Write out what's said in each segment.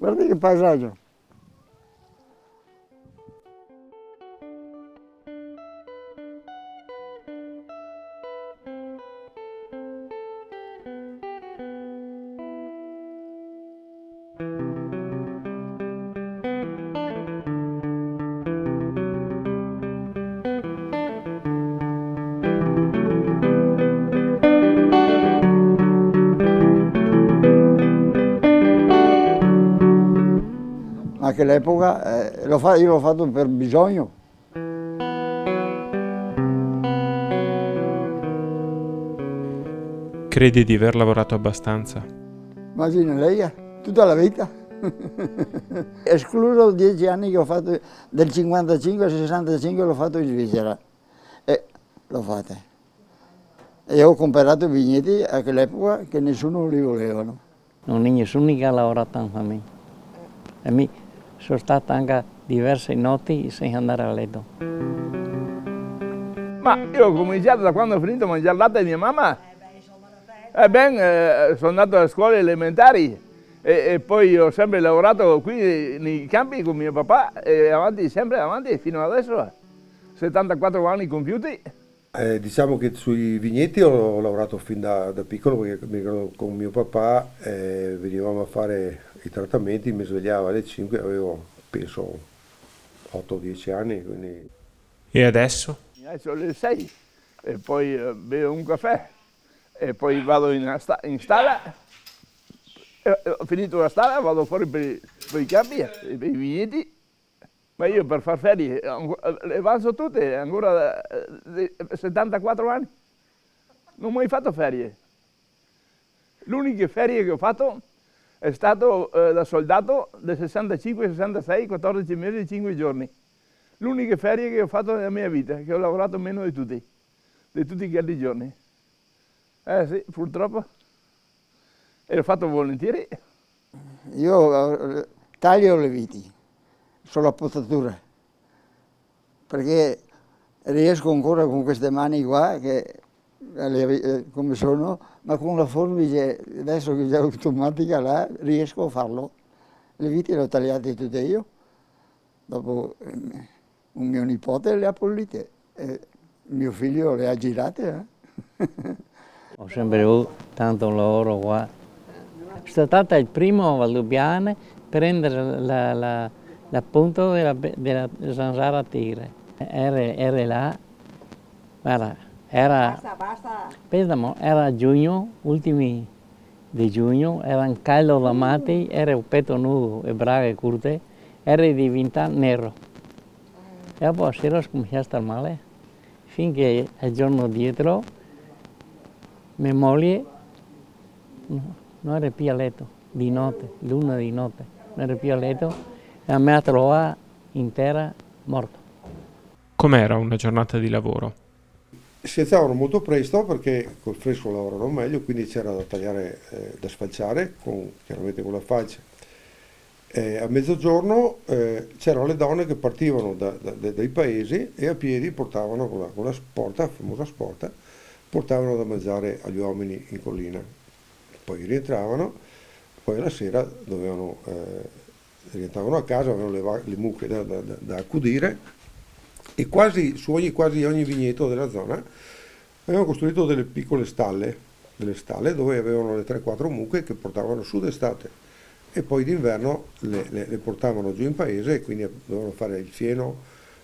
Guarda che paesaggio. Anche all'epoca io l'ho fatto per bisogno. Credi di aver lavorato abbastanza? Immagina lei, tutta la vita. Escluso 10 anni che ho fatto, del 55 al 65 l'ho fatto in Svizzera. E l'ho fatta. E ho comprato vigneti a quell'epoca che nessuno li volevano. Non è nessuno che ha lavorato a me. E mi sono stato anche diverse notti senza andare a letto. Ma io ho cominciato da quando ho finito a mangiare latte di mia mamma. Sono andato a scuole elementari e poi ho sempre lavorato qui nei campi con mio papà e sempre avanti fino adesso. 74 anni compiuti. Diciamo che sui vigneti ho lavorato fin da piccolo perché mi ricordo con mio papà venivamo a fare i trattamenti, mi svegliavo alle 5, avevo penso 8-10 anni. Quindi... E adesso? Sono le 6 e poi bevo un caffè e poi vado in stalla. Ho finito la stalla, vado fuori per i campi, per i vigneti. Ma io per far ferie le avanzo tutte, ancora 74 anni. Non ho mai fatto ferie. L'unica ferie che ho fatto è stato da soldato del 65-66, 14 mesi e 5 giorni. L'unica ferie che ho fatto nella mia vita, che ho lavorato meno di tutti questi giorni. Sì, purtroppo. E l'ho fatto volentieri. Io taglio le viti. Sulla potatura, perché riesco ancora con queste mani qua, che, come sono, ma con la forbice, adesso che è automatica là, riesco a farlo. Le viti le ho tagliate tutte io, dopo un mio nipote le ha pulite, mio figlio le ha girate. Ho sempre avuto tanto lavoro qua. Sono stato il primo a Lubiana a prendere l'appunto della zanzara tigre. Era là, guarda, era giugno, ultimi di giugno, era un caldo da matti, era un petto nudo e braghe curte, era diventato nero. E poi sera ho cominciato a stare male, finché il giorno dietro mia moglie non era più a letto, di notte, l'una di notte, non era più a letto. E mi ha trovato intera morto. Com'era una giornata di lavoro? Si alzavano molto presto perché col fresco lavorano meglio, quindi c'era da tagliare, da sfalciare, chiaramente con la falce. A mezzogiorno c'erano le donne che partivano dai paesi e a piedi portavano con la sporta, la famosa sporta, portavano da mangiare agli uomini in collina. Poi rientravano, poi alla sera rientravano a casa, avevano le mucche da accudire e quasi ogni vigneto della zona avevano costruito delle piccole stalle, dove avevano le 3-4 mucche che portavano su d'estate e poi d'inverno le portavano giù in paese e quindi dovevano fare il fieno,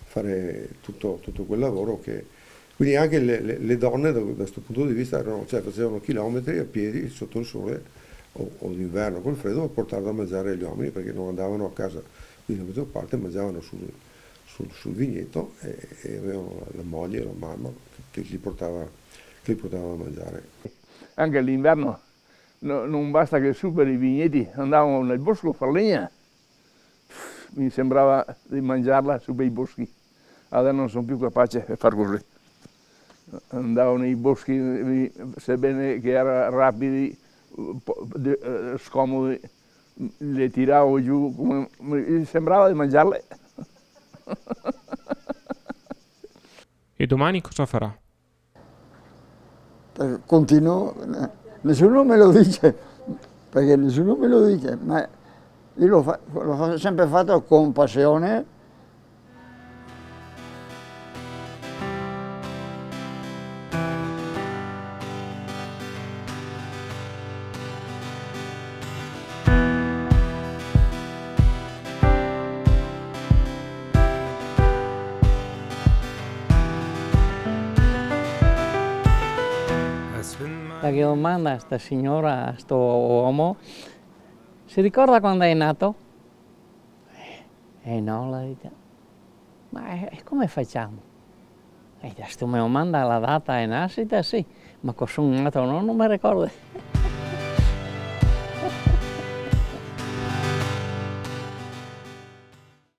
fare tutto quel lavoro quindi anche le donne da questo punto di vista facevano chilometri a piedi sotto il sole o d'inverno col freddo per portare da mangiare agli uomini perché non andavano a casa, quindi la maggior parte mangiavano sul vigneto e avevano la moglie, la mamma che li portava a mangiare. Anche all'inverno non basta che su per i vigneti andavamo nel bosco a far legna, mi sembrava di mangiarla su per i boschi, adesso non sono più capace di far così. Andavo nei boschi, sebbene che erano rapidi, scomodi, le tiravo giù, mi sembrava di mangiarle. E domani cosa farà? Continuo, nessuno me lo dice, perché nessuno me lo dice, ma Io l'ho sempre fatto con passione. La che domanda a sta signora, a sto uomo, si ricorda quando è nato? No, la dice, ma come facciamo? E sto mi domanda la data di nascita, sì, ma che sono nato no, non mi ricordo.